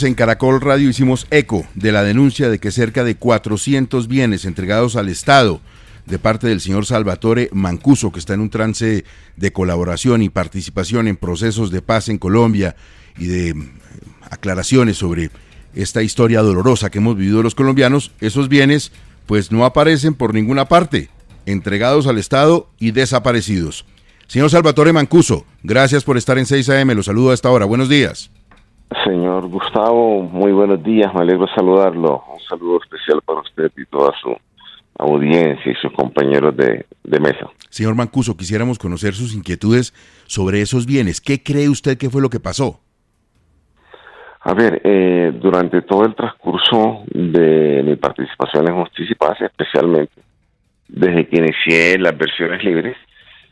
En Caracol Radio hicimos eco de la denuncia de que cerca de 400 bienes entregados al Estado de parte del señor Salvatore Mancuso, que está en un trance de colaboración y participación en procesos de paz en Colombia y de aclaraciones sobre esta historia dolorosa que hemos vivido los colombianos. Esos bienes pues no aparecen por ninguna parte, entregados al Estado y desaparecidos. Señor Salvatore Mancuso, gracias por estar en 6 AM, lo saludo a esta hora, buenos días. Señor Gustavo, muy buenos días, me alegro saludarlo. Un saludo especial para usted y toda su audiencia y sus compañeros de mesa. Señor Mancuso, quisiéramos conocer sus inquietudes sobre esos bienes. ¿Qué cree usted que fue lo que pasó? A ver, durante todo el transcurso de mi participación en Justicia y Paz, especialmente desde que inicié las versiones libres,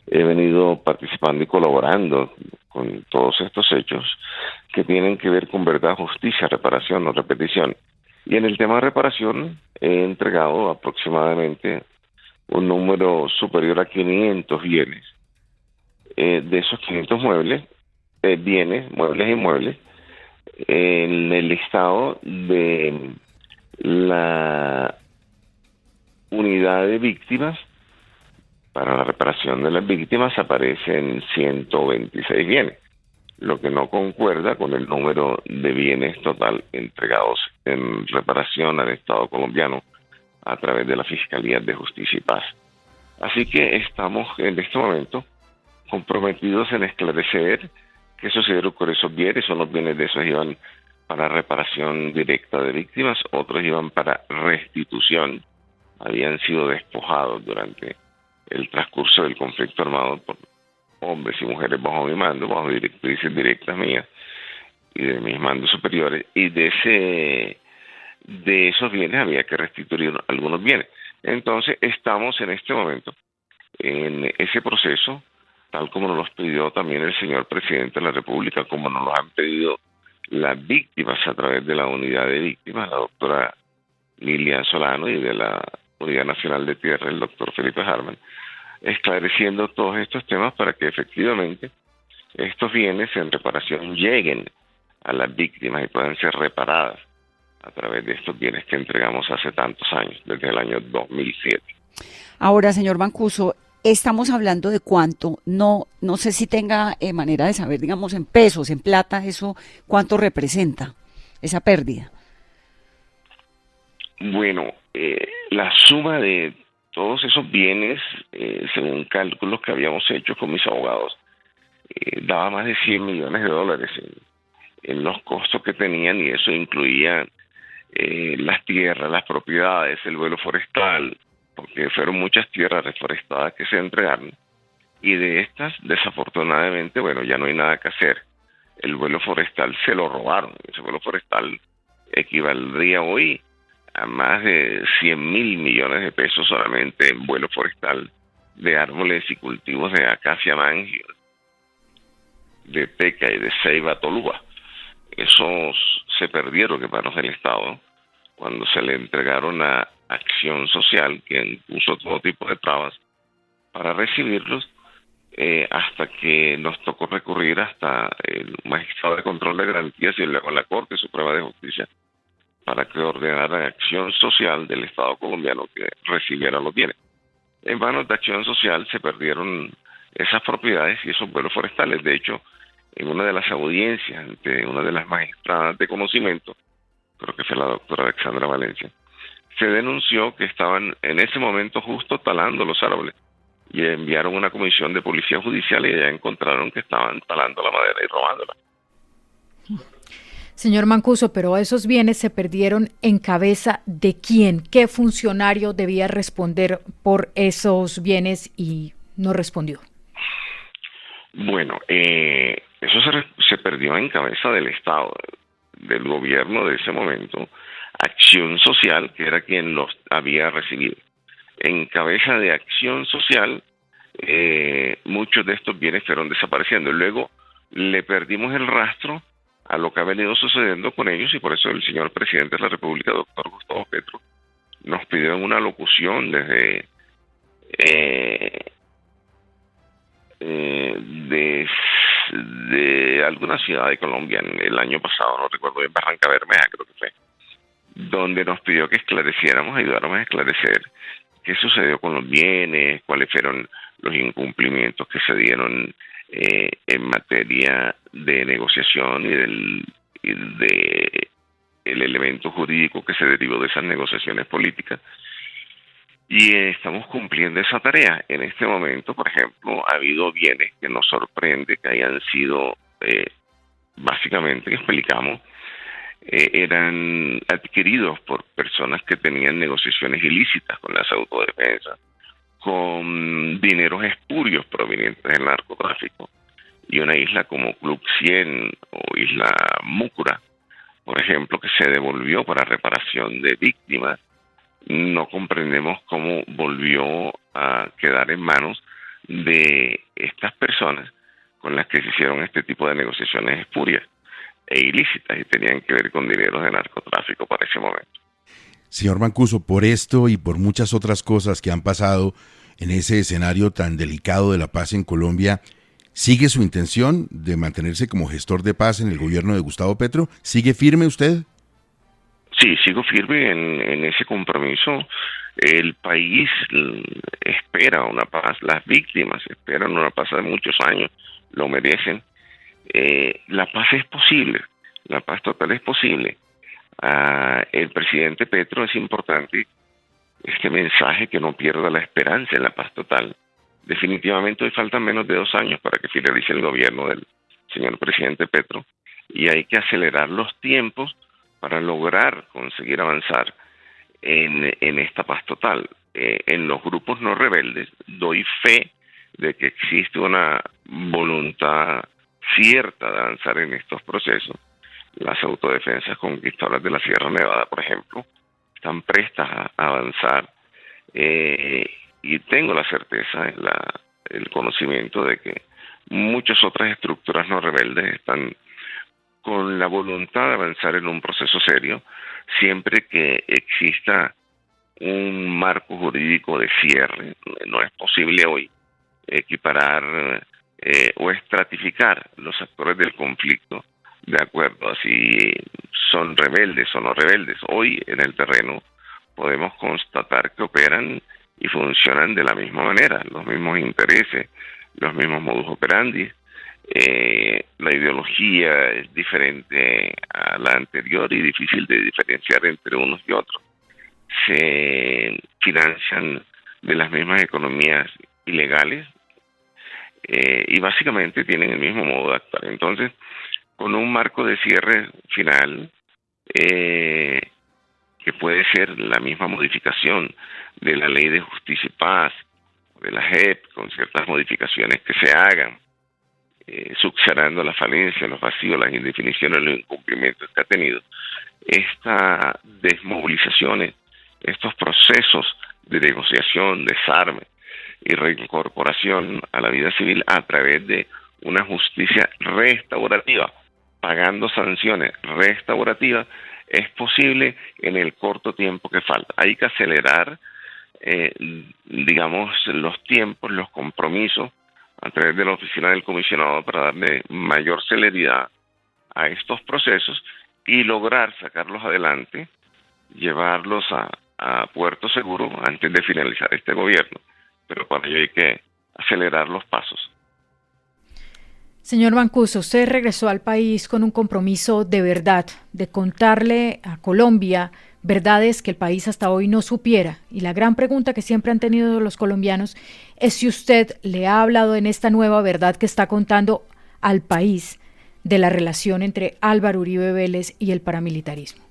he venido participando y colaborando con todos estos hechos que tienen que ver con verdad, justicia, reparación o repetición. Y en el tema de reparación he entregado aproximadamente un número superior a 500 bienes. De esos 500 bienes, muebles y muebles, en el listado de la unidad de víctimas, para la reparación de las víctimas aparecen 126 bienes, lo que no concuerda con el número de bienes total entregados en reparación al Estado colombiano a través de la Fiscalía de Justicia y Paz. Así que estamos en este momento comprometidos en esclarecer qué sucedió con esos bienes. Unos bienes de esos iban para reparación directa de víctimas, otros iban para restitución, habían sido despojados durante el transcurso del conflicto armado por hombres y mujeres bajo mi mando, bajo directrices directas mías y de mis mandos superiores, y de esos bienes había que restituir algunos bienes. Entonces estamos en este momento en ese proceso, tal como nos los pidió también el señor presidente de la República, como nos lo han pedido las víctimas a través de la unidad de víctimas, la doctora Lilian Solano, y de la Unidad Nacional de Tierra, el doctor Felipe Harman, esclareciendo todos estos temas para que efectivamente estos bienes en reparación lleguen a las víctimas y puedan ser reparadas a través de estos bienes que entregamos hace tantos años, desde el año 2007. Ahora, señor Mancuso, estamos hablando de cuánto, no sé si tenga manera de saber, digamos, en pesos, en plata, eso, cuánto representa esa pérdida. Bueno, la suma de todos esos bienes, según cálculos que habíamos hecho con mis abogados, daba más de 100 millones de dólares en los costos que tenían, y eso incluía las tierras, las propiedades, el vuelo forestal, porque fueron muchas tierras reforestadas que se entregaron, y de estas, desafortunadamente, bueno, ya no hay nada que hacer. El vuelo forestal se lo robaron. Ese vuelo forestal equivaldría hoy a más de 100.000 millones de pesos solamente en vuelo forestal de árboles y cultivos de acacia mangio, de teca y de ceiba tolúa. Esos se perdieron en manos del Estado cuando se le entregaron a Acción Social, que puso todo tipo de trabas para recibirlos, hasta que nos tocó recurrir hasta el magistrado de control de garantías y luego la Corte Suprema de Justicia para que ordenara Acción Social del Estado colombiano que recibiera los bienes. En manos de Acción Social se perdieron esas propiedades y esos vuelos forestales. De hecho, en una de las audiencias ante una de las magistradas de conocimiento, creo que fue la doctora Alexandra Valencia, se denunció que estaban en ese momento justo talando los árboles, y enviaron una comisión de policía judicial y ya encontraron que estaban talando la madera y robándola. Señor Mancuso, pero esos bienes se perdieron ¿en cabeza de quién? ¿Qué funcionario debía responder por esos bienes y no respondió? Bueno, eso se perdió en cabeza del Estado, del gobierno de ese momento, Acción Social, que era quien los había recibido. En cabeza de Acción Social, muchos de estos bienes fueron desapareciendo. Luego le perdimos el rastro a lo que ha venido sucediendo con ellos, y por eso el señor presidente de la República, doctor Gustavo Petro, nos pidió en una locución desde de de alguna ciudad de Colombia el año pasado, no recuerdo bien, Barranca Bermeja creo que fue, donde nos pidió que esclareciéramos, ayudáramos a esclarecer qué sucedió con los bienes, cuáles fueron los incumplimientos que se dieron en materia de negociación y de el elemento jurídico que se derivó de esas negociaciones políticas. Y estamos cumpliendo esa tarea. En este momento, por ejemplo, ha habido bienes que nos sorprende que hayan sido, básicamente, que explicamos, eran adquiridos por personas que tenían negociaciones ilícitas con las autodefensas, con dineros espurios provenientes del narcotráfico. Y una isla como Club 100 o Isla Múcura, por ejemplo, que se devolvió para reparación de víctimas, no comprendemos cómo volvió a quedar en manos de estas personas con las que se hicieron este tipo de negociaciones espurias e ilícitas y tenían que ver con dineros de narcotráfico para ese momento. Señor Mancuso, por esto y por muchas otras cosas que han pasado en ese escenario tan delicado de la paz en Colombia, ¿sigue su intención de mantenerse como gestor de paz en el gobierno de Gustavo Petro? ¿Sigue firme usted? Sí, sigo firme en ese compromiso. El país espera una paz, las víctimas esperan una paz de muchos años, lo merecen. La paz es posible, la paz total es posible. El presidente Petro, es importante este mensaje, que no pierda la esperanza en la paz total. Definitivamente hoy faltan menos de 2 años para que finalice el gobierno del señor presidente Petro y hay que acelerar los tiempos para lograr conseguir avanzar en esta paz total. En los grupos no rebeldes doy fe de que existe una voluntad cierta de avanzar en estos procesos. Las autodefensas conquistadoras de la Sierra Nevada, por ejemplo, están prestas a avanzar y tengo la certeza, el conocimiento de que muchas otras estructuras no rebeldes están con la voluntad de avanzar en un proceso serio, siempre que exista un marco jurídico de cierre. No es posible hoy equiparar o estratificar los actores del conflicto de acuerdo a si son rebeldes o no rebeldes. Hoy en el terreno podemos constatar que operan y funcionan de la misma manera, los mismos intereses, los mismos modus operandi. La ideología es diferente a la anterior y difícil de diferenciar entre unos y otros. Se financian de las mismas economías ilegales y básicamente tienen el mismo modo de actuar. Entonces, con un marco de cierre final que puede ser la misma modificación de la Ley de Justicia y Paz, de la JEP, con ciertas modificaciones que se hagan, subsanando la falencia, los vacíos, las indefiniciones, los incumplimientos que ha tenido. Estas desmovilizaciones, estos procesos de negociación, desarme y reincorporación a la vida civil a través de una justicia restaurativa, pagando sanciones restaurativas, es posible en el corto tiempo que falta. Hay que acelerar, los tiempos, los compromisos, a través de la oficina del comisionado para darle mayor celeridad a estos procesos y lograr sacarlos adelante, llevarlos a puerto seguro antes de finalizar este gobierno. Pero para ello hay que acelerar los pasos. Señor Mancuso, usted regresó al país con un compromiso de verdad, de contarle a Colombia verdades que el país hasta hoy no supiera. Y la gran pregunta que siempre han tenido los colombianos es si usted le ha hablado en esta nueva verdad que está contando al país de la relación entre Álvaro Uribe Vélez y el paramilitarismo.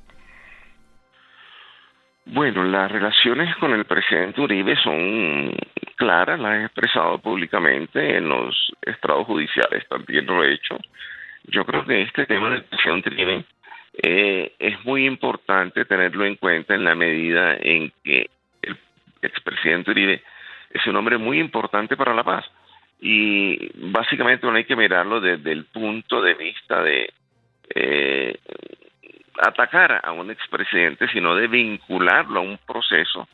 Bueno, las relaciones con el presidente Uribe son claras, las he expresado públicamente en los estrados judiciales, también lo he hecho. Yo creo que este tema del presidente Uribe es muy importante tenerlo en cuenta en la medida en que el expresidente Uribe es un hombre muy importante para la paz y básicamente no hay que mirarlo desde el punto de vista de atacar a un expresidente, sino de vincularlo a un proceso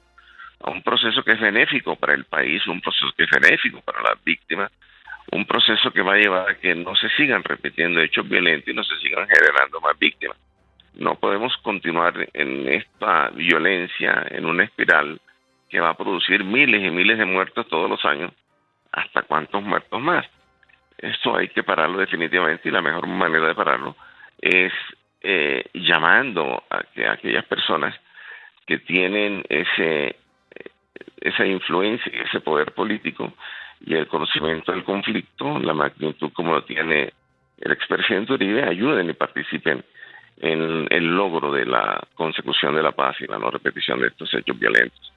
que es benéfico para el país, un proceso que es benéfico para las víctimas, un proceso que va a llevar a que no se sigan repitiendo hechos violentos y no se sigan generando más víctimas. No podemos continuar en esta violencia, en una espiral que va a producir miles y miles de muertos todos los años. ¿Hasta cuántos muertos más? Esto hay que pararlo definitivamente, y la mejor manera de pararlo es llamando a que aquellas personas que tienen esa influencia y ese poder político y el conocimiento del conflicto, la magnitud como lo tiene el expresidente Uribe, ayuden y participen en el logro de la consecución de la paz y la no repetición de estos hechos violentos.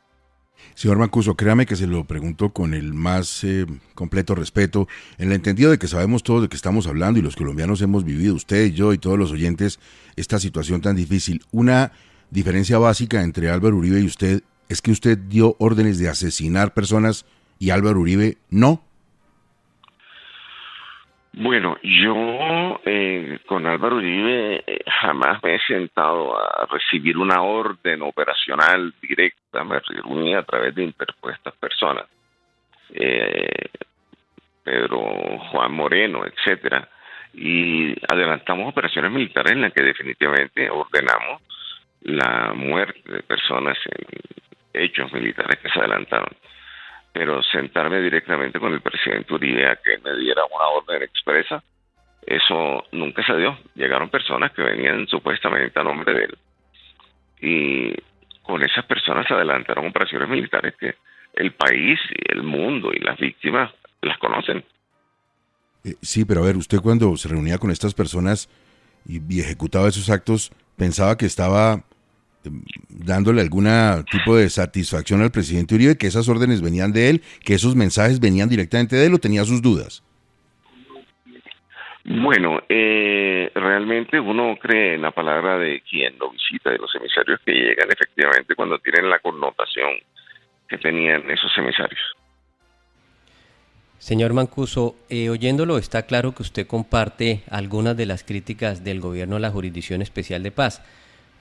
Señor Mancuso, créame que se lo pregunto con el más completo respeto, en el entendido de que sabemos todos de qué estamos hablando y los colombianos hemos vivido, usted y yo y todos los oyentes, esta situación tan difícil. Una diferencia básica entre Álvaro Uribe y usted es que usted dio órdenes de asesinar personas y Álvaro Uribe no. Bueno, yo con Álvaro Uribe jamás me he sentado a recibir una orden operacional directa, me reuní a través de interpuestas personas, Pedro Juan Moreno, etcétera, y adelantamos operaciones militares en las que definitivamente ordenamos la muerte de personas en hechos militares que se adelantaron. Pero sentarme directamente con el presidente Uribe a que me diera una orden expresa, eso nunca se dio. Llegaron personas que venían supuestamente a nombre de él, y con esas personas se adelantaron operaciones militares que el país y el mundo y las víctimas las conocen. Sí, pero a ver, usted cuando se reunía con estas personas y ejecutaba esos actos, ¿pensaba que estaba dándole algún tipo de satisfacción al presidente Uribe, que esas órdenes venían de él, que esos mensajes venían directamente de él, o tenía sus dudas? Bueno, realmente uno cree en la palabra de quien lo visita, de los emisarios que llegan, efectivamente, cuando tienen la connotación que tenían esos emisarios. Señor Mancuso, oyéndolo está claro que usted comparte algunas de las críticas del gobierno a la Jurisdicción Especial de Paz.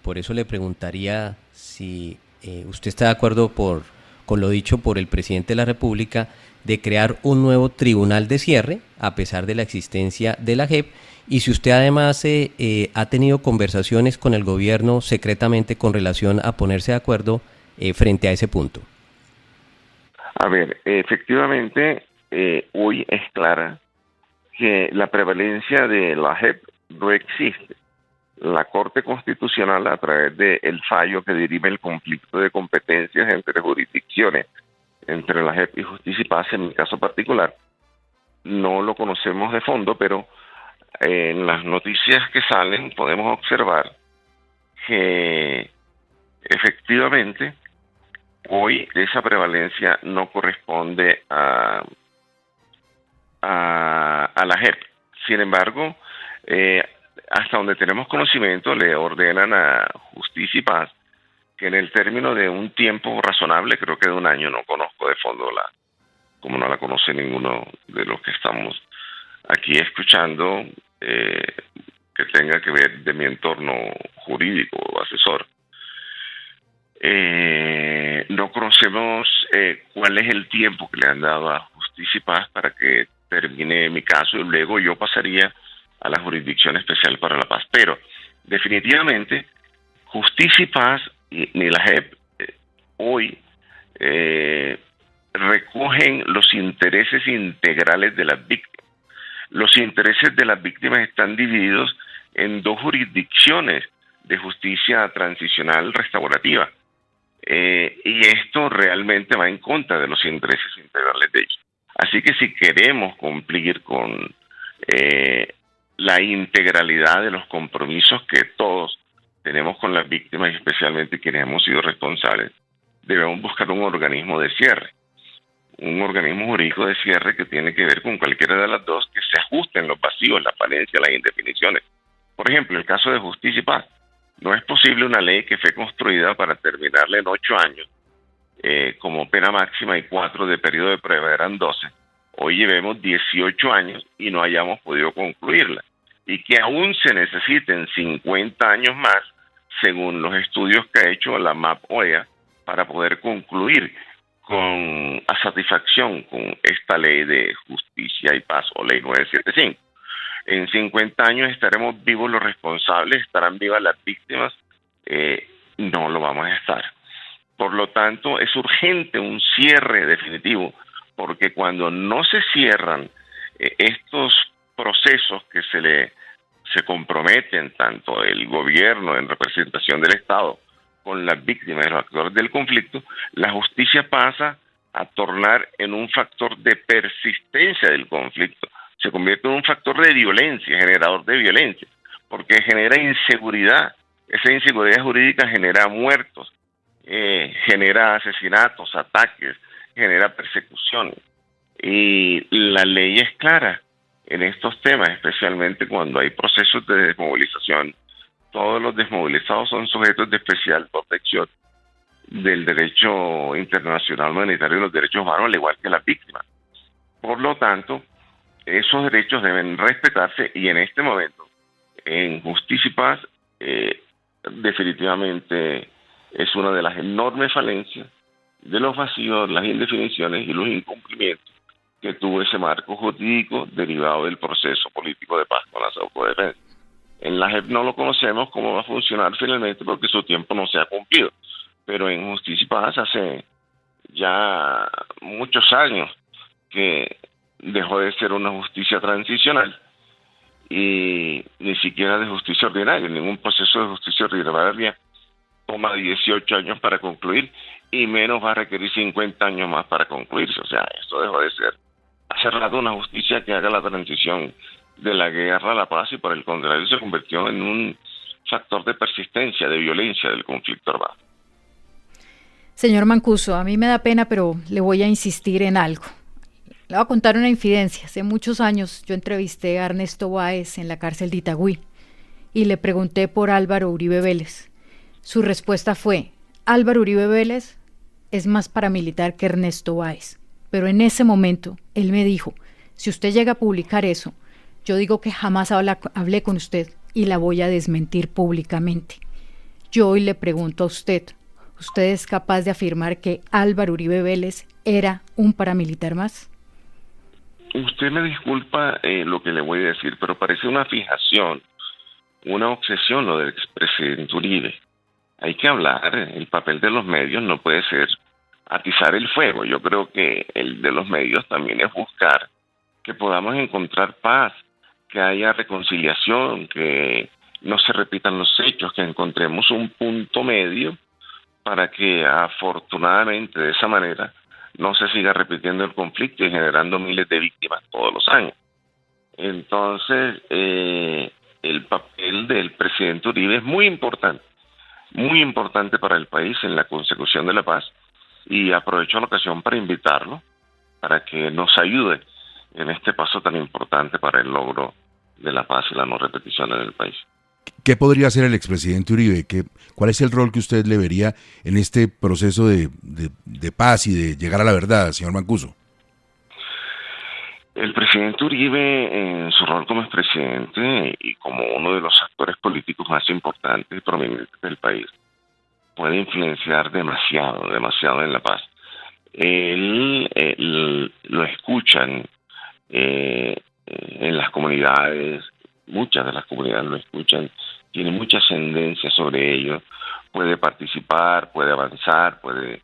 Por eso le preguntaría si usted está de acuerdo con lo dicho por el presidente de la República de crear un nuevo tribunal de cierre a pesar de la existencia de la JEP, y si usted además ha tenido conversaciones con el gobierno secretamente con relación a ponerse de acuerdo frente a ese punto. A ver, efectivamente, hoy es clara que la prevalencia de la JEP no existe. La Corte Constitucional, a través del fallo que dirime el conflicto de competencias entre jurisdicciones, entre la JEP y Justicia y Paz, en mi caso particular, no lo conocemos de fondo, pero en las noticias que salen podemos observar que efectivamente hoy esa prevalencia no corresponde a la JEP. Sin embargo, hasta donde tenemos conocimiento, le ordenan a Justicia y Paz que en el término de un tiempo razonable, creo que de un año, no conozco de fondo como no la conoce ninguno de los que estamos aquí escuchando, que tenga que ver de mi entorno jurídico o asesor. No conocemos cuál es el tiempo que le han dado a Justicia y Paz para que termine mi caso, y luego yo pasaría a la Jurisdicción Especial para la Paz. Pero definitivamente Justicia y Paz ni la JEP hoy recogen los intereses integrales de las víctimas. Los intereses de las víctimas están divididos en dos jurisdicciones de justicia transicional restaurativa, y esto realmente va en contra de los intereses integrales de ellos. Así que si queremos cumplir con la integralidad de los compromisos que todos tenemos con las víctimas, y especialmente quienes hemos sido responsables, debemos buscar un organismo de cierre, un organismo jurídico de cierre que tiene que ver con cualquiera de las dos, que se ajusten los vacíos, las falencias, las indefiniciones. Por ejemplo, el caso de Justicia y Paz. No es posible una ley que fue construida para terminarla en 8 años como pena máxima y 4 de periodo de prueba, eran 12. Hoy llevemos 18 años y no hayamos podido concluirla, y que aún se necesiten 50 años más, según los estudios que ha hecho la MAP OEA, para poder concluir a satisfacción con esta ley de justicia y paz o ley 975. En 50 años estaremos vivos los responsables, estarán vivas las víctimas, no lo vamos a estar. Por lo tanto, es urgente un cierre definitivo, porque cuando no se cierran estos procesos que se comprometen tanto el gobierno en representación del Estado con las víctimas y los actores del conflicto, la justicia pasa a tornar en un factor de persistencia del conflicto. Se convierte en un factor de violencia, generador de violencia, porque genera inseguridad. Esa inseguridad jurídica genera muertos, genera asesinatos, ataques, genera persecuciones. Y la ley es clara en estos temas, especialmente cuando hay procesos de desmovilización. Todos los desmovilizados son sujetos de especial protección del derecho internacional humanitario y los derechos humanos, al igual que las víctimas. Por lo tanto, esos derechos deben respetarse, y en este momento, en Justicia y Paz, definitivamente es una de las enormes falencias, de los vacíos, las indefiniciones y los incumplimientos que tuvo ese marco jurídico derivado del proceso político de paz con las autodefensas. En la JEP no lo conocemos cómo va a funcionar finalmente, porque su tiempo no se ha cumplido, pero en Justicia y Paz hace ya muchos años que dejó de ser una justicia transicional y ni siquiera de justicia ordinaria. Ningún proceso de justicia ordinaria toma 18 años para concluir, y menos va a requerir 50 años más para concluirse. O sea, esto dejó de ser hace rato una justicia que haga la transición de la guerra a la paz, y por el contrario se convirtió en un factor de persistencia, de violencia del conflicto armado. Señor Mancuso, a mí me da pena, pero le voy a insistir en algo. Le voy a contar una infidencia. Hace muchos años yo entrevisté a Ernesto Báez en la cárcel de Itagüí y le pregunté por Álvaro Uribe Vélez. Su respuesta fue: Álvaro Uribe Vélez es más paramilitar que Ernesto Báez. Pero en ese momento él me dijo: si usted llega a publicar eso, yo digo que jamás hablé con usted y la voy a desmentir públicamente. Yo hoy le pregunto a usted, ¿usted es capaz de afirmar que Álvaro Uribe Vélez era un paramilitar más? Usted me disculpa lo que le voy a decir, pero parece una fijación, una obsesión lo del expresidente Uribe. Hay que hablar, el papel de los medios no puede ser atizar el fuego. Yo creo que el de los medios también es buscar que podamos encontrar paz, que haya reconciliación, que no se repitan los hechos, que encontremos un punto medio para que afortunadamente de esa manera no se siga repitiendo el conflicto y generando miles de víctimas todos los años. Entonces, el papel del presidente Uribe es muy importante para el país en la consecución de la paz, y aprovecho la ocasión para invitarlo para que nos ayude en este paso tan importante para el logro de la paz y la no repetición en el país. ¿Qué podría hacer el expresidente Uribe? ¿Cuál es el rol que usted le vería en este proceso de paz y de llegar a la verdad, señor Mancuso? El presidente Uribe, en su rol como expresidente y como uno de los actores políticos más importantes y prominentes del país, puede influenciar demasiado en la paz. Él lo escuchan en las comunidades, muchas de las comunidades lo escuchan, tiene mucha ascendencia sobre ello, puede participar, puede avanzar, puede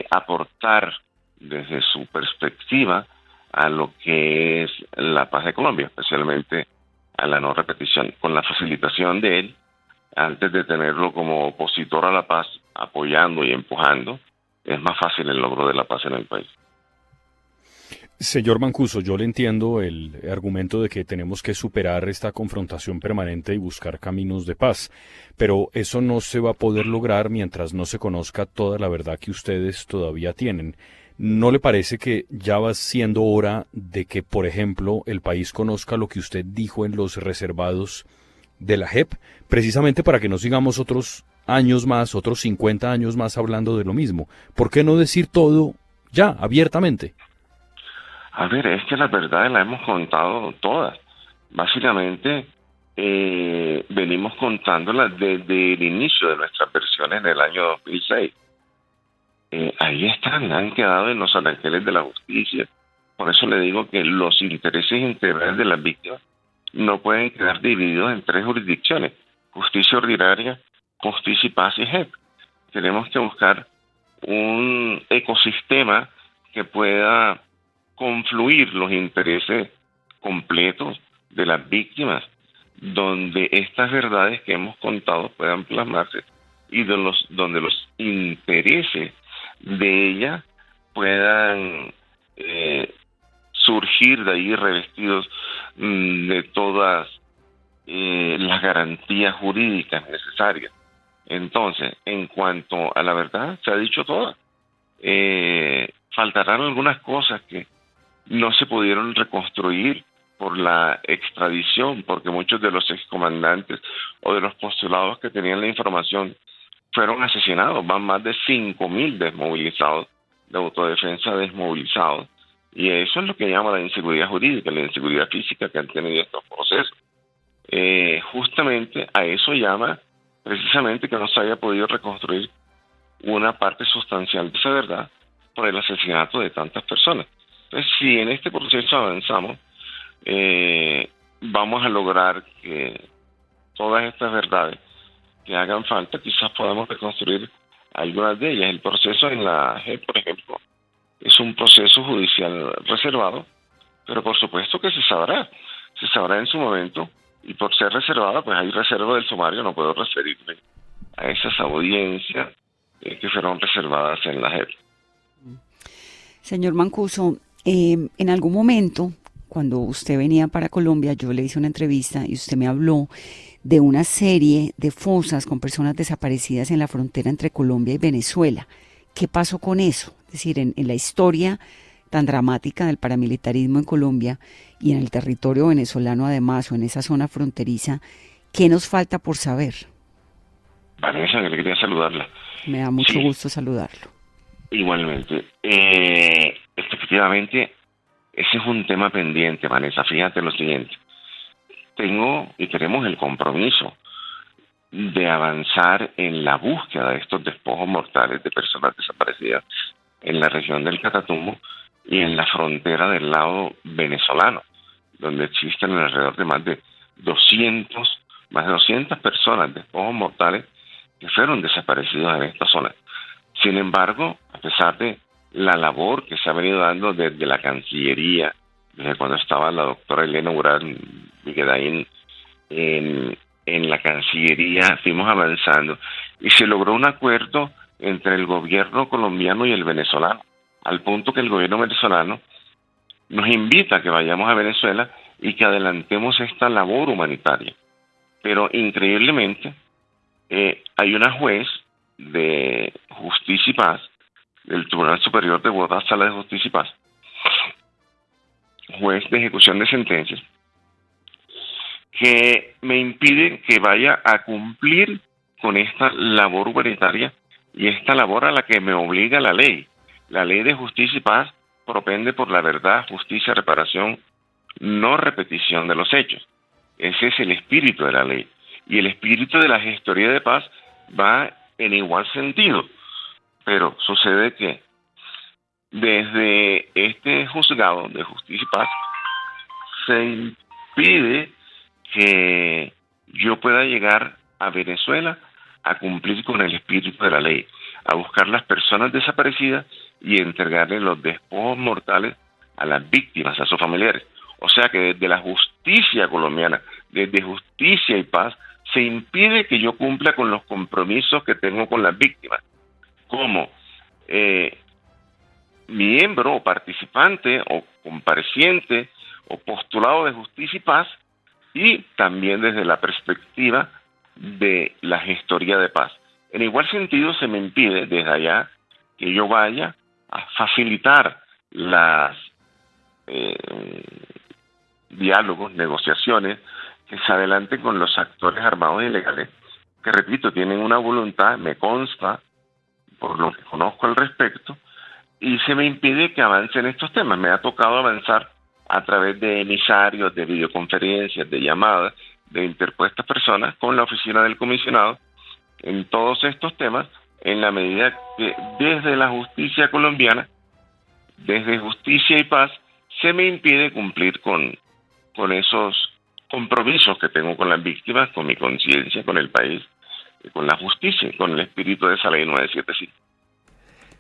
aportar desde su perspectiva a lo que es la paz de Colombia, especialmente a la no repetición, con la facilitación de él, antes de tenerlo como opositor a la paz, apoyando y empujando, es más fácil el logro de la paz en el país. Señor Mancuso, yo le entiendo el argumento de que tenemos que superar esta confrontación permanente y buscar caminos de paz, pero eso no se va a poder lograr mientras no se conozca toda la verdad que ustedes todavía tienen. ¿No le parece que ya va siendo hora de que, por ejemplo, el país conozca lo que usted dijo en los reservados de la JEP, precisamente para que no sigamos otros años más, otros 50 años más hablando de lo mismo? ¿Por qué no decir todo ya, abiertamente? A ver, es que las verdades las hemos contado todas. Básicamente, venimos contándolas desde el inicio de nuestras versiones en el año 2006. ahí están, han quedado en los anaqueles de la justicia. Por eso le digo que los intereses integrales de las víctimas no pueden quedar divididos en 3 jurisdicciones: justicia ordinaria, justicia y paz y JEP. Tenemos que buscar un ecosistema que pueda confluir los intereses completos de las víctimas, donde estas verdades que hemos contado puedan plasmarse y donde los intereses de ella puedan surgir de ahí revestidos de todas las garantías jurídicas necesarias. Entonces, en cuanto a la verdad, se ha dicho toda. Faltarán algunas cosas que no se pudieron reconstruir por la extradición, porque muchos de los excomandantes o de los postulados que tenían la información fueron asesinados. Van más de 5.000 desmovilizados, de autodefensa desmovilizados, y eso es lo que llama la inseguridad jurídica, la inseguridad física que han tenido estos procesos. Justamente a eso llama precisamente que no se haya podido reconstruir una parte sustancial de esa verdad por el asesinato de tantas personas. Entonces, si en este proceso avanzamos, vamos a lograr que todas estas verdades que hagan falta, quizás podamos reconstruir algunas de ellas. El proceso en la JEP, por ejemplo, es un proceso judicial reservado, pero por supuesto que se sabrá en su momento, y por ser reservada, pues hay reserva del sumario, no puedo referirme a esas audiencias que fueron reservadas en la JEP. Señor Mancuso, en algún momento, cuando usted venía para Colombia, yo le hice una entrevista y usted me habló de una serie de fosas con personas desaparecidas en la frontera entre Colombia y Venezuela. ¿Qué pasó con eso? Es decir, en la historia tan dramática del paramilitarismo en Colombia y en el territorio venezolano además, o en esa zona fronteriza, ¿qué nos falta por saber? Vanessa, que le quería saludarla. Me da mucho gusto saludarlo. Igualmente. Efectivamente, ese es un tema pendiente, Vanessa. Fíjate lo siguiente. Tenemos el compromiso de avanzar en la búsqueda de estos despojos mortales de personas desaparecidas en la región del Catatumbo y en la frontera del lado venezolano, donde existen alrededor de más de 200 personas, despojos mortales, que fueron desaparecidos en esta zona. Sin embargo, a pesar de la labor que se ha venido dando desde la Cancillería, desde cuando estaba la doctora Elena Urán Vigedain en la Cancillería, fuimos avanzando y se logró un acuerdo entre el gobierno colombiano y el venezolano, al punto que el gobierno venezolano nos invita a que vayamos a Venezuela y que adelantemos esta labor humanitaria. Pero increíblemente hay una juez de Justicia y Paz del Tribunal Superior de Bogotá, Sala de Justicia y Paz, juez de ejecución de sentencias, que me impide que vaya a cumplir con esta labor humanitaria y esta labor a la que me obliga la ley. La ley de justicia y paz propende por la verdad, justicia, reparación, no repetición de los hechos. Ese es el espíritu de la ley. Y el espíritu de la gestoría de paz va en igual sentido. Pero sucede que desde este juzgado de justicia y paz se impide que yo pueda llegar a Venezuela a cumplir con el espíritu de la ley, a buscar las personas desaparecidas y entregarles los despojos mortales a las víctimas, a sus familiares. O sea que desde la justicia colombiana, desde Justicia y Paz, se impide que yo cumpla con los compromisos que tengo con las víctimas, como miembro o participante o compareciente o postulado de Justicia y Paz, y también desde la perspectiva de la gestoría de paz. En igual sentido, se me impide desde allá que yo vaya a facilitar las diálogos, negociaciones que se adelanten con los actores armados y legales, que repito, tienen una voluntad, me consta, por lo que conozco al respecto, y se me impide que avance en estos temas. Me ha tocado avanzar a través de emisarios, de videoconferencias, de llamadas, de interpuestas personas con la oficina del comisionado en todos estos temas, en la medida que desde la justicia colombiana, desde Justicia y Paz, se me impide cumplir con esos compromisos que tengo con las víctimas, con mi conciencia, con el país, con la justicia, con el espíritu de esa ley 975.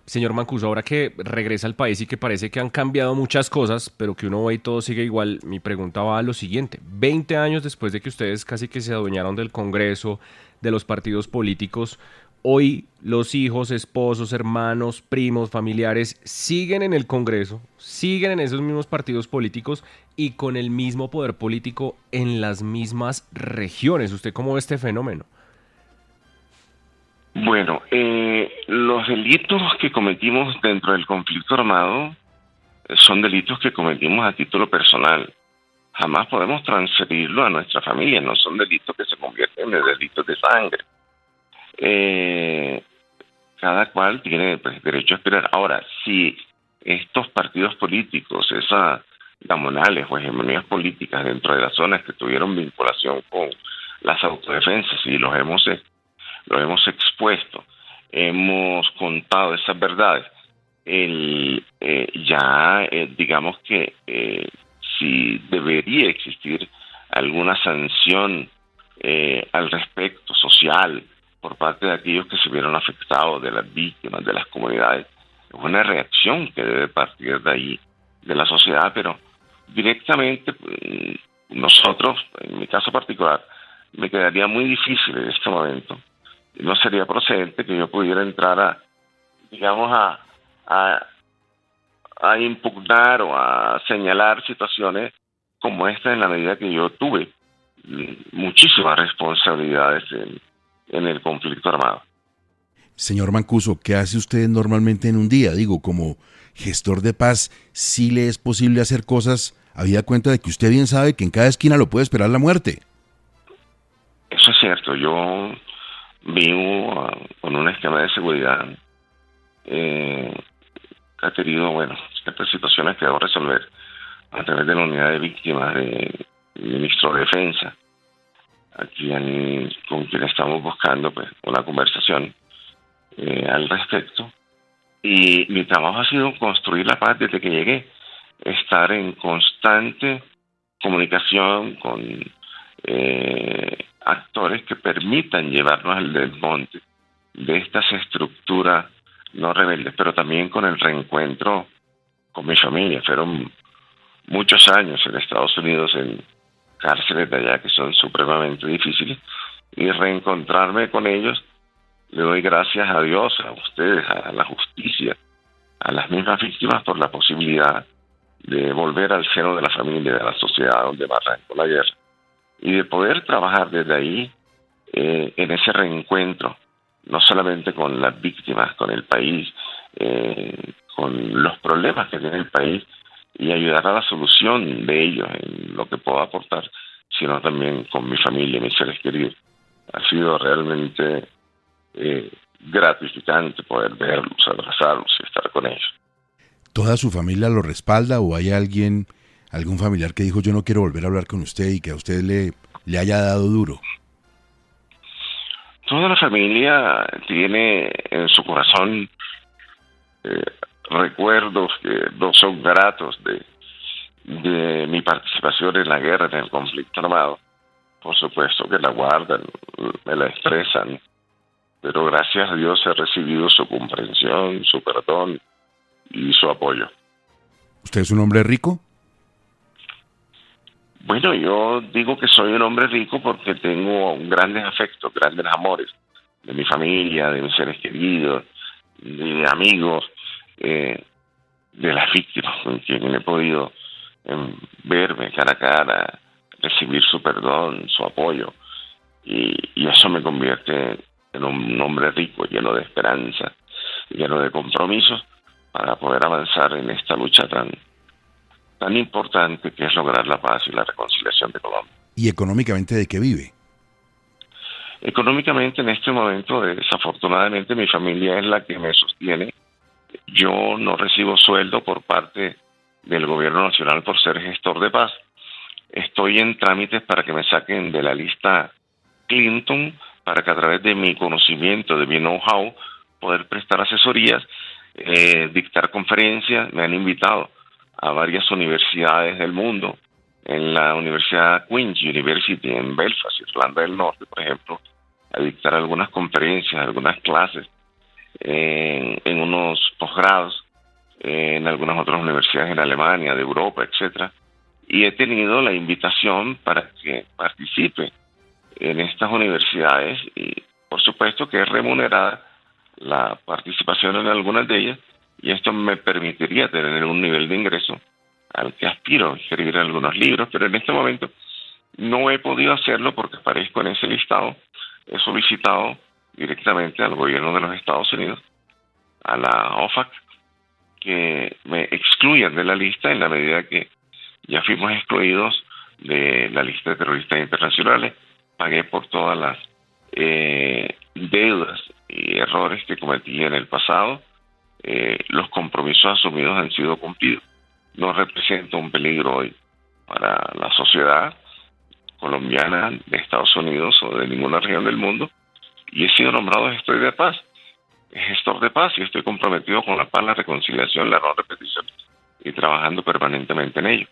Señor Mancuso, ahora que regresa al país y que parece que han cambiado muchas cosas, pero que uno ve y todo sigue igual, mi pregunta va a lo siguiente. 20 años después de que ustedes casi que se adueñaron del Congreso, de los partidos políticos, hoy los hijos, esposos, hermanos, primos, familiares siguen en el Congreso, siguen en esos mismos partidos políticos y con el mismo poder político en las mismas regiones. ¿Usted cómo ve este fenómeno? Bueno, los delitos que cometimos dentro del conflicto armado son delitos que cometimos a título personal. Jamás podemos transferirlo a nuestra familia, no son delitos que se convierten en delitos de sangre. Cada cual tiene derecho a aspirar. Ahora, si estos partidos políticos, esas gamonales o hegemonías políticas dentro de las zonas que tuvieron vinculación con las autodefensas y los hemos expuesto, hemos contado esas verdades, digamos que si debería existir alguna sanción al respecto social por parte de aquellos que se vieron afectados, de las víctimas, de las comunidades, es una reacción que debe partir de ahí, de la sociedad, pero directamente nosotros, en mi caso particular, me quedaría muy difícil en este momento. No sería procedente que yo pudiera entrar a impugnar o a señalar situaciones como esta, en la medida que yo tuve muchísimas responsabilidades en el conflicto armado. Señor Mancuso, ¿qué hace usted normalmente en un día? Digo, como gestor de paz, ¿sí le es posible hacer cosas habida cuenta de que usted bien sabe que en cada esquina lo puede esperar la muerte? Eso es cierto. Yo vivo con un esquema de seguridad que ha tenido, ciertas situaciones que debo resolver a través de la unidad de víctimas del ministro de Defensa, con quien estamos buscando una conversación al respecto. Y mi trabajo ha sido construir la paz desde que llegué, estar en constante comunicación con actores que permitan llevarnos al desmonte de estas estructuras no rebeldes, pero también con el reencuentro con mi familia. Fueron muchos años en Estados Unidos en cárceles de allá que son supremamente difíciles, y reencontrarme con ellos, le doy gracias a Dios, a ustedes, a la justicia, a las mismas víctimas por la posibilidad de volver al seno de la familia, de la sociedad donde arrancó la guerra, y de poder trabajar desde ahí en ese reencuentro, no solamente con las víctimas, con el país, con los problemas que tiene el país, y ayudar a la solución de ellos en lo que puedo aportar, sino también con mi familia, mis seres queridos. Ha sido realmente gratificante poder verlos, abrazarlos y estar con ellos. ¿Toda su familia lo respalda o hay algún familiar que dijo yo no quiero volver a hablar con usted y que a usted le haya dado duro? Toda la familia tiene en su corazón recuerdos que no son gratos de mi participación en la guerra, en el conflicto armado. Por supuesto que la guardan, me la expresan, pero gracias a Dios he recibido su comprensión, su perdón y su apoyo. ¿Usted es un hombre rico? Bueno, yo digo que soy un hombre rico porque tengo grandes afectos, grandes amores de mi familia, de mis seres queridos, de amigos, de las víctimas con quienes he podido verme cara a cara, recibir su perdón, su apoyo, y eso me convierte en un hombre rico, lleno de esperanza, lleno de compromisos para poder avanzar en esta lucha tan importante que es lograr la paz y la reconciliación de Colombia. ¿Y económicamente de qué vive? Económicamente en este momento, desafortunadamente, mi familia es la que me sostiene. Yo no recibo sueldo por parte del gobierno nacional por ser gestor de paz. Estoy en trámites para que me saquen de la lista Clinton, para que a través de mi conocimiento, de mi know-how, poder prestar asesorías, dictar conferencias. Me han invitado a varias universidades del mundo. En la Universidad Queen's University en Belfast, Irlanda del Norte, por ejemplo, a dictar algunas conferencias, algunas clases, en unos posgrados, en algunas otras universidades en Alemania, de Europa, etcétera. Y he tenido la invitación para que participe en estas universidades y, por supuesto, que es remunerada la participación en algunas de ellas, y esto me permitiría tener un nivel de ingreso al que aspiro, escribir algunos libros, pero en este momento no he podido hacerlo porque aparezco en ese listado. He solicitado directamente al gobierno de los Estados Unidos, a la OFAC, que me excluyan de la lista en la medida que ya fuimos excluidos de la lista de terroristas internacionales. Pagué por todas las deudas y errores que cometí en el pasado. Los compromisos asumidos han sido cumplidos. No represento un peligro hoy para la sociedad colombiana, de Estados Unidos o de ninguna región del mundo, y he sido nombrado gestor de paz, y estoy comprometido con la paz, la reconciliación, la no repetición, y trabajando permanentemente en ello.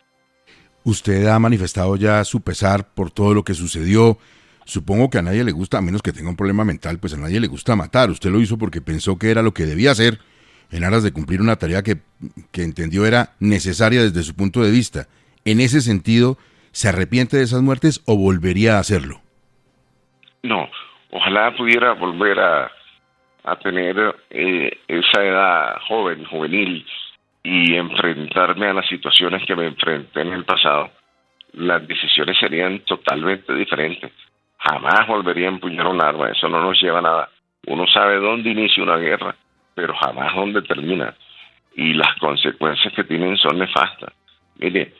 Usted ha manifestado ya su pesar por todo lo que sucedió. Supongo que a nadie le gusta, a menos que tenga un problema mental, pues a nadie le gusta matar. Usted lo hizo porque pensó que era lo que debía hacer en aras de cumplir una tarea que entendió era necesaria desde su punto de vista. En ese sentido, ¿se arrepiente de esas muertes o volvería a hacerlo? No, ojalá pudiera volver a tener esa edad juvenil, y enfrentarme a las situaciones que me enfrenté en el pasado. Las decisiones serían totalmente diferentes. Jamás volvería a empuñar un arma, eso no nos lleva a nada. Uno sabe dónde inicia una guerra, pero jamás dónde termina. Y las consecuencias que tienen son nefastas. Mire,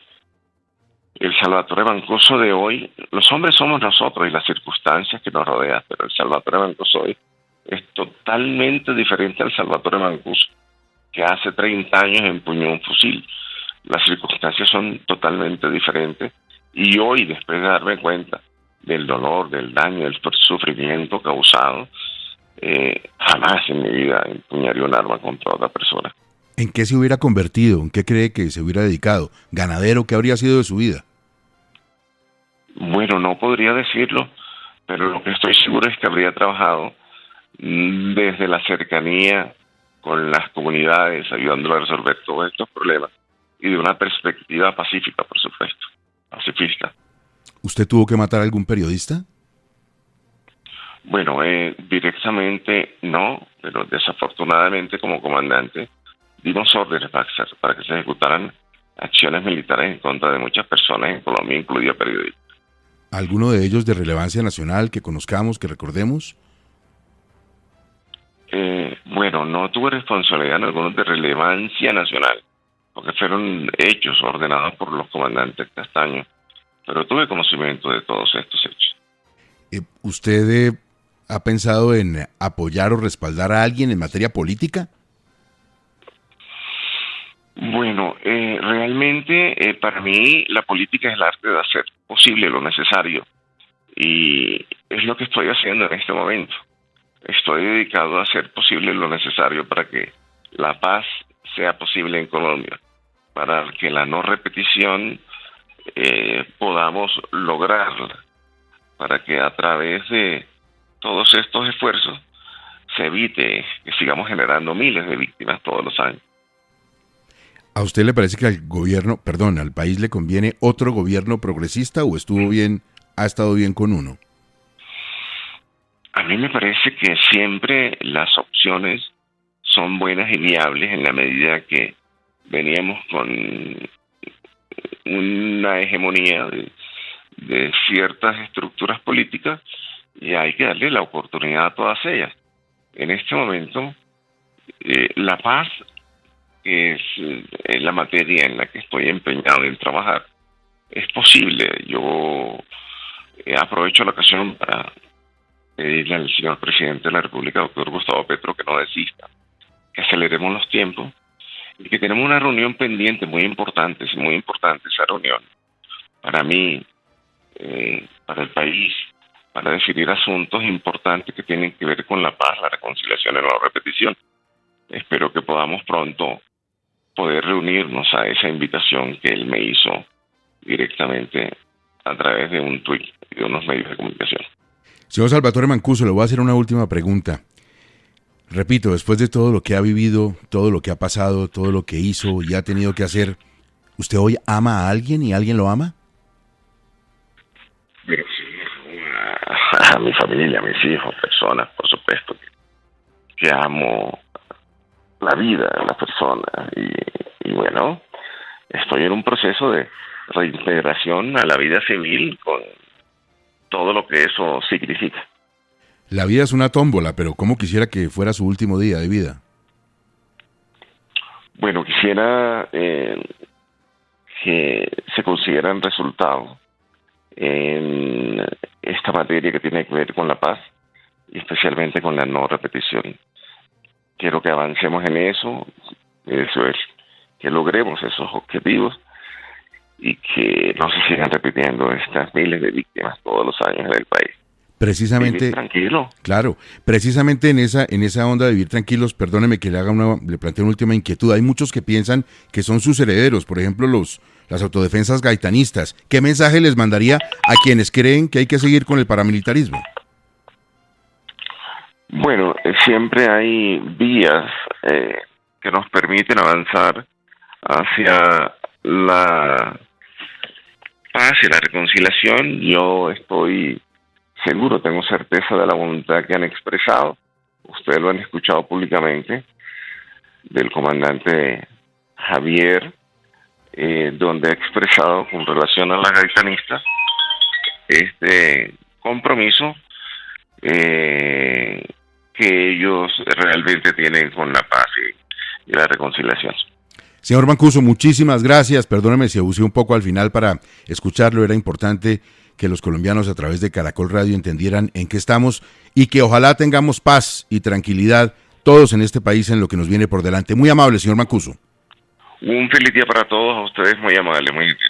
el Salvatore Mancuso de hoy, los hombres somos nosotros y las circunstancias que nos rodean, pero el Salvatore Mancuso hoy es totalmente diferente al Salvatore Mancuso que hace 30 años empuñó un fusil. Las circunstancias son totalmente diferentes, y hoy, después de darme cuenta del dolor, del daño, del sufrimiento causado, jamás en mi vida empuñaría un arma contra otra persona. ¿En qué se hubiera convertido? ¿En qué cree que se hubiera dedicado? ¿Ganadero? ¿Qué habría sido de su vida? Bueno, no podría decirlo, pero lo que estoy seguro es que habría trabajado desde la cercanía con las comunidades, ayudándolas a resolver todos estos problemas, y de una perspectiva pacífica, por supuesto, pacifista. ¿Usted tuvo que matar a algún periodista? Bueno, directamente no, pero desafortunadamente como comandante dimos órdenes para que se ejecutaran acciones militares en contra de muchas personas en Colombia, incluido periodistas. ¿Alguno de ellos de relevancia nacional que conozcamos, que recordemos? Bueno, no tuve responsabilidad en algunos de relevancia nacional, porque fueron hechos ordenados por los comandantes Castaño, pero tuve conocimiento de todos estos hechos. ¿Usted ha pensado en apoyar o respaldar a alguien en materia política? Bueno, realmente para mí la política es el arte de hacer posible lo necesario, y es lo que estoy haciendo en este momento. Estoy dedicado a hacer posible lo necesario para que la paz sea posible en Colombia, para que la no repetición podamos lograrla, para que a través de todos estos esfuerzos se evite que sigamos generando miles de víctimas todos los años. ¿A usted le parece que al país le conviene otro gobierno progresista, o ha estado bien con uno? A mí me parece que siempre las opciones son buenas y viables en la medida que veníamos con una hegemonía de ciertas estructuras políticas, y hay que darle la oportunidad a todas ellas. En este momento, la paz es la materia en la que estoy empeñado en trabajar. Es posible. Yo aprovecho la ocasión para pedirle al señor presidente de la República, doctor Gustavo Petro, que no desista, que aceleremos los tiempos, y que tenemos una reunión pendiente muy importante esa reunión, para mí, para el país, para definir asuntos importantes que tienen que ver con la paz, la reconciliación y la no repetición. Espero que podamos pronto poder reunirnos a esa invitación que él me hizo directamente a través de un tuit y de unos medios de comunicación. Señor Salvatore Mancuso, le voy a hacer una última pregunta. Repito, después de todo lo que ha vivido, todo lo que ha pasado, todo lo que hizo y ha tenido que hacer, ¿usted hoy ama a alguien y alguien lo ama? Pero sí, a mi familia, a mis hijos, personas, por supuesto, que amo la vida de las personas. Y bueno, estoy en un proceso de reintegración a la vida civil con todo lo que eso significa. La vida es una tómbola, pero ¿cómo quisiera que fuera su último día de vida? Bueno, quisiera que se consideran resultados en esta materia que tiene que ver con la paz y especialmente con la no repetición. Quiero que avancemos en eso es, que logremos esos objetivos y que no se sigan repitiendo estas miles de víctimas todos los años en el país. Precisamente, vivir tranquilo. Claro, precisamente en esa onda de vivir tranquilos, perdóneme que le plantee una última inquietud. Hay muchos que piensan que son sus herederos, por ejemplo las autodefensas gaitanistas. ¿Qué mensaje les mandaría a quienes creen que hay que seguir con el paramilitarismo? Bueno, siempre hay vías que nos permiten avanzar hacia la paz y la reconciliación. Yo estoy seguro, tengo certeza de la voluntad que han expresado. Ustedes lo han escuchado públicamente del comandante Javier, donde ha expresado con relación a las gaitanistas este compromiso que ellos realmente tienen con la paz y la reconciliación. Señor Mancuso, muchísimas gracias. Perdóneme si abusé un poco al final para escucharlo. Era importante que los colombianos a través de Caracol Radio entendieran en qué estamos y que ojalá tengamos paz y tranquilidad todos en este país en lo que nos viene por delante. Muy amable, señor Mancuso. Un feliz día para todos, a ustedes muy amables, muy gentil.